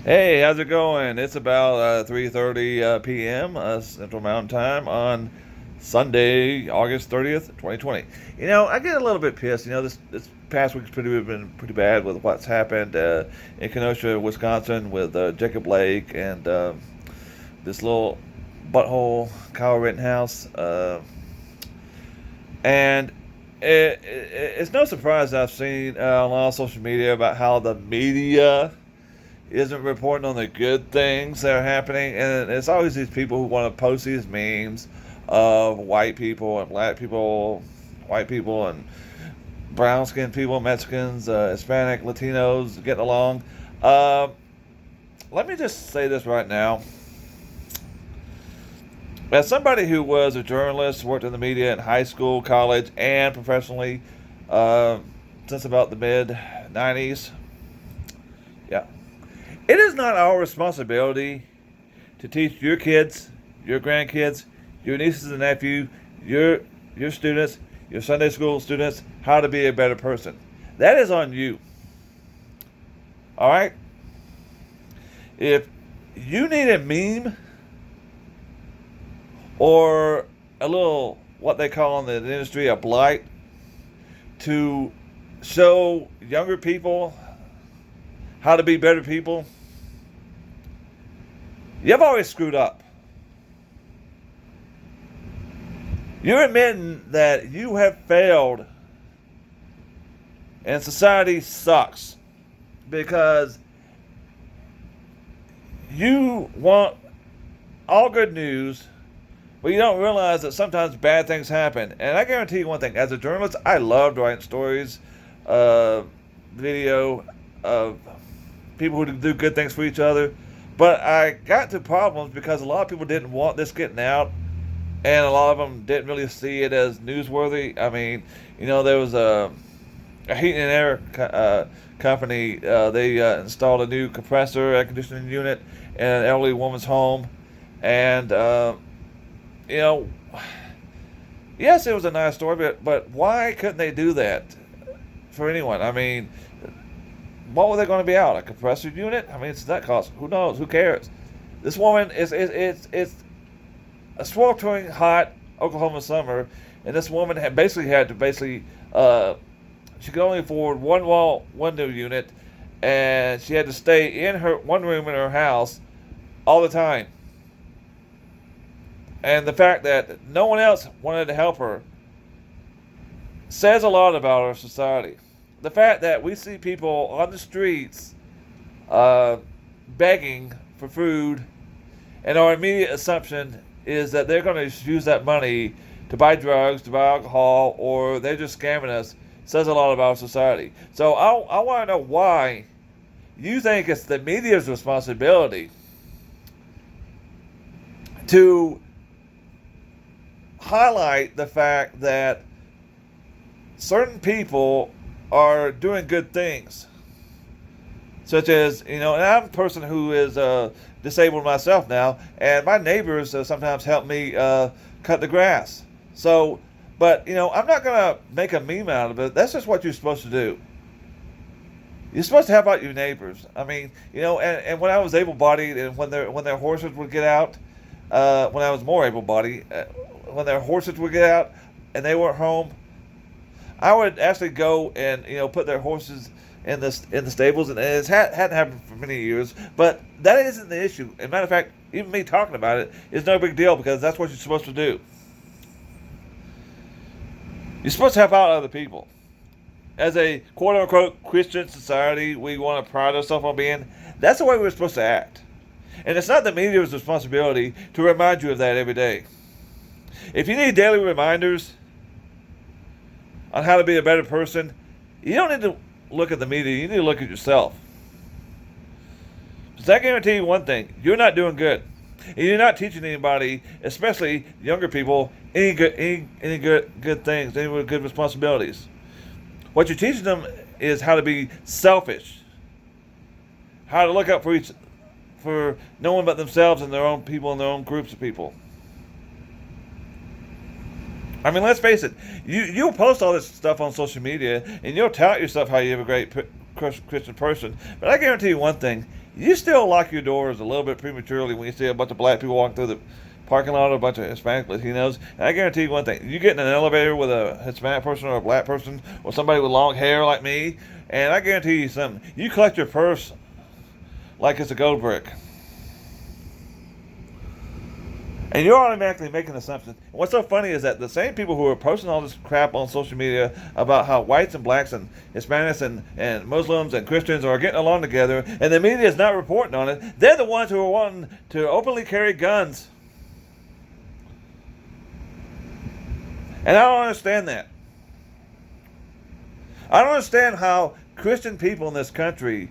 Hey, how's it going? It's about 3:30 p.m. Central Mountain Time on Sunday, August 30th, 2020. I get a little bit pissed. This past week's been pretty bad with what's happened in Kenosha, Wisconsin, with Jacob Blake and this little butthole Kyle Rittenhouse. And it's no surprise that I've seen on a lot of social media about how the media isn't reporting on the good things that are happening, and it's always these people who want to post these memes of white people and black people, white people and brown skinned people, Mexicans, Hispanic, Latinos getting along. Uh, Let me just say this right now. As somebody who was a journalist, worked in the media in high school, college, and professionally uh, since about the mid 90s, yeah, it is not our responsibility to teach your kids, your grandkids, your nieces and nephews, your students, your Sunday school students, how to be a better person. That is on you. All right? If you need a meme or a little, what they call in the industry, a blight, to show younger people how to be better people, you've always screwed up. You're admitting that you have failed and society sucks because you want all good news, but you don't realize that sometimes bad things happen. And I guarantee you one thing: as a journalist, I loved writing stories, video of people who do good things for each other. But I got to problems because a lot of people didn't want this getting out, and a lot of them didn't really see it as newsworthy. I mean, there was a heating and air company. They installed a new compressor air conditioning unit in an elderly woman's home, and you know, yes, it was a nice story, but why couldn't they do that for anyone? I mean, what were they going to be out? A compressor unit? I mean, it's that cost. Who knows? Who cares? This woman it's a sweltering hot Oklahoma summer, and this woman had to she could only afford one wall window unit, and she had to stay in her one room in her house all the time. And the fact that no one else wanted to help her says a lot about our society. The fact that we see people on the streets begging for food, and our immediate assumption is that they're going to use that money to buy drugs, to buy alcohol, or they're just scamming us, says a lot about our society. So I want to know why you think it's the media's responsibility to highlight the fact that certain people are doing good things, such as, and I'm a person who is disabled myself now, and my neighbors sometimes help me cut the grass. So, but I'm not gonna make a meme out of it. That's just what you're supposed to do. You're supposed to help out your neighbors. I mean, and when I was able-bodied, and when their horses would get out, when I was more able-bodied, when their horses would get out and they weren't home, I would actually go and put their horses in the stables, and it hadn't happened for many years. But that isn't the issue. As a matter of fact, even me talking about it is no big deal because that's what you're supposed to do. You're supposed to help out other people. As a quote-unquote Christian society, we want to pride ourselves on being. That's the way we're supposed to act. And it's not the media's responsibility to remind you of that every day. If you need daily reminders on how to be a better person, you don't need to look at the media. You need to look at yourself. Because I guarantee you one thing: you're not doing good, and you're not teaching anybody, especially younger people, any good things, any good responsibilities. What you're teaching them is how to be selfish, how to look out for no one but themselves and their own people and their own groups of people. I mean, let's face it. You'll post all this stuff on social media, and you'll tout yourself how you're a great Christian person. But I guarantee you one thing: you still lock your doors a little bit prematurely when you see a bunch of black people walking through the parking lot, a bunch of Hispanic Latinos. And I guarantee you one thing: you get in an elevator with a Hispanic person or a black person or somebody with long hair like me, and I guarantee you something: you collect your purse like it's a gold brick. And you're automatically making assumptions. And what's so funny is that the same people who are posting all this crap on social media about how whites and blacks and Hispanics and Muslims and Christians are getting along together, and the media is not reporting on it, they're the ones who are wanting to openly carry guns. And I don't understand that. I don't understand how Christian people in this country,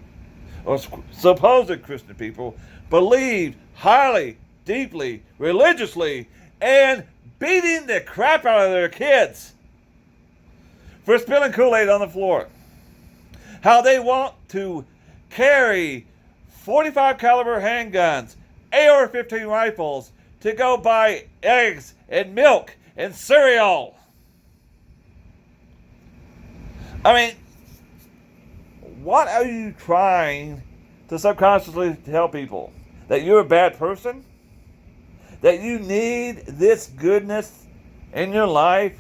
or supposed Christian people, believe highly, deeply, religiously, and beating the crap out of their kids for spilling Kool-Aid on the floor. How they want to carry 45 caliber handguns, AR-15 rifles to go buy eggs and milk and cereal. I mean, what are you trying to subconsciously tell people? That you're a bad person? That you need this goodness in your life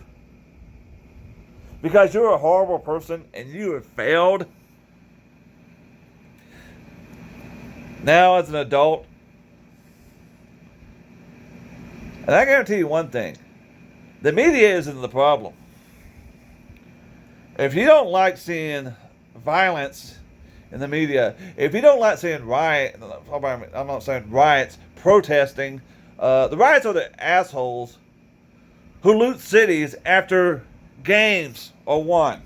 because you're a horrible person and you have failed? Now as an adult, and I guarantee you one thing, the media isn't the problem. If you don't like seeing violence in the media, if you don't like seeing I'm not saying riots, protesting, the riots are the assholes who loot cities after games are won.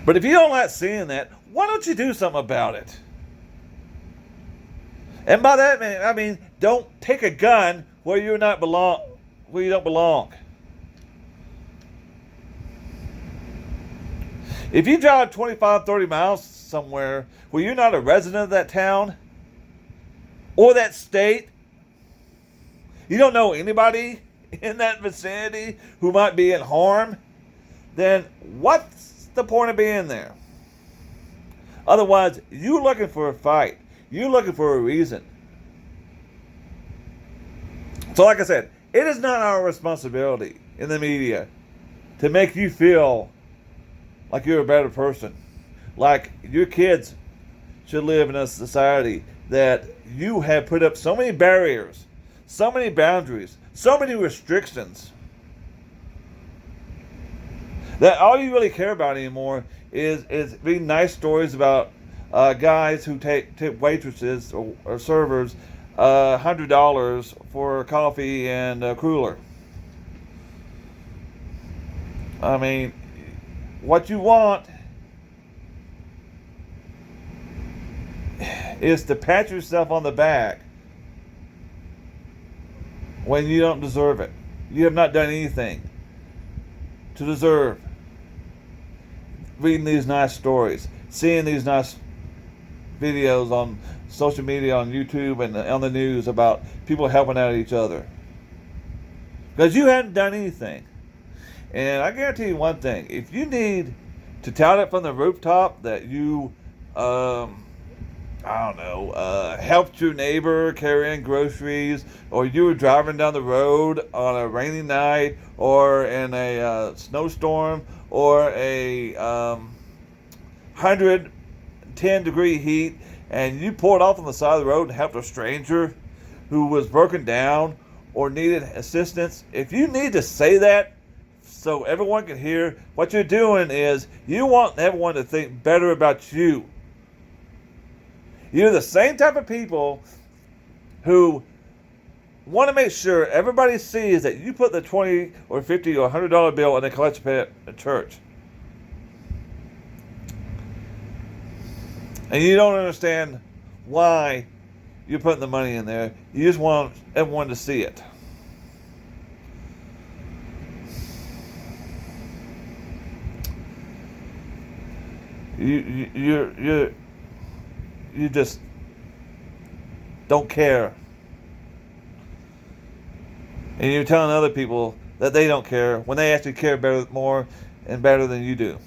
But if you don't like seeing that, why don't you do something about it? And by that I mean don't take a gun where you don't belong. If you drive 25, 30 miles somewhere where you're not a resident of that town or that state, you don't know anybody in that vicinity who might be in harm, then what's the point of being there? Otherwise, you're looking for a fight. You're looking for a reason. So like I said, it is not our responsibility in the media to make you feel like you're a better person. Like your kids should live in a society that you have put up so many barriers, so many boundaries, so many restrictions, that all you really care about anymore is reading nice stories about guys who tip waitresses or servers $100 for coffee and a cooler. I mean, what you want is to pat yourself on the back when you don't deserve it. You have not done anything to deserve reading these nice stories, seeing these nice videos on social media, on YouTube, and on the news about people helping out each other. Because you hadn't done anything. And I guarantee you one thing. If you need to tout it from the rooftop that you, helped your neighbor carry in groceries, or you were driving down the road on a rainy night, or in a snowstorm, or a 110-degree heat, and you pulled off on the side of the road and helped a stranger who was broken down or needed assistance, if you need to say that so everyone can hear, what you're doing is you want everyone to think better about you. You're the same type of people who want to make sure everybody sees that you put the $20 or $50 or $100 bill in the collection plate at church. And you don't understand why you're putting the money in there. You just want everyone to see it. You just don't care. And you're telling other people that they don't care when they actually care more and better than you do.